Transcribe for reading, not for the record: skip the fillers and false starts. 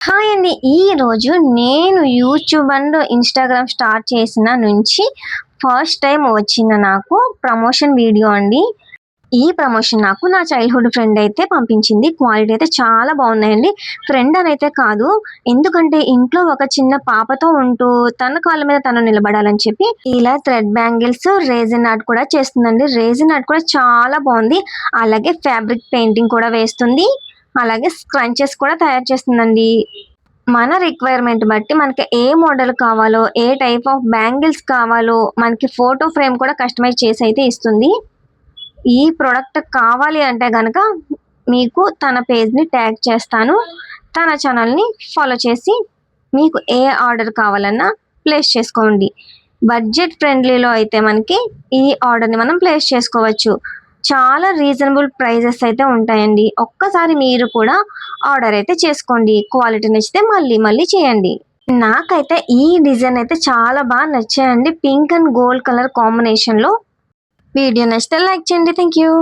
Hi అండి. ఈరోజు నేను యూట్యూబ్ అండ్ ఇన్‌స్టాగ్రామ్ స్టార్ట్ చేసిన నుంచి ఫస్ట్ టైమ్ వచ్చిన నాకు ప్రమోషన్ వీడియో అండి. ఈ ప్రమోషన్ నాకు నా చైల్డ్‌హుడ్ ఫ్రెండ్ అయితే పంపించింది. క్వాలిటీ అయితే చాలా బాగున్నాయండి. ఫ్రెండ్ అనైతే కాదు. ఎందుకంటే ఇంట్లో ఒక చిన్న పాపతో ఉంటూ తన కాళ్ళ మీద తను నిలబడాలని చెప్పి ఇలా థ్రెడ్ బ్యాంగిల్స్, రేజిన్ ఆర్ట్ కూడా చేస్తుందండి. రేజిన్ ఆర్ట్ కూడా చాలా బాగుంది. అలాగే ఫ్యాబ్రిక్ పెయింటింగ్ కూడా వేస్తుంది. అలాగే స్క్రంచెస్ కూడా తయారు చేస్తుందండి. మన రిక్వైర్మెంట్ బట్టి మనకి ఏ మోడల్ కావాలో, ఏ టైప్ ఆఫ్ బ్యాంగిల్స్ కావాలో మనకి ఫోటో ఫ్రేమ్ కూడా కస్టమైజ్ చేసి అయితే ఇస్తుంది. ఈ ప్రోడక్ట్ కావాలి అంటే గనక మీకు తన పేజ్‌ని ట్యాగ్ చేస్తాను. తన ఛానల్‌ని ఫాలో చేసి మీకు ఏ ఆర్డర్ కావాలన్నా ప్లేస్ చేసుకోండి. బడ్జెట్ ఫ్రెండ్లీలో అయితే మనకి ఈ ఆర్డర్‌ని మనం ప్లేస్ చేసుకోవచ్చు. చాలా రీజనబుల్ ప్రైజెస్ అయితే ఉంటాయండి. ఒక్కసారి మీరు కూడా ఆర్డర్ అయితే చేసుకోండి. క్వాలిటీ నచ్చితే మళ్ళీ మళ్ళీ చేయండి. నాకైతే ఈ డిజైన్ అయితే చాలా బాగా నచ్చాయండి. పింక్ అండ్ గోల్డ్ కలర్ కాంబినేషన్‌లో. వీడియో నచ్చితే లైక్ చేయండి. Thank you.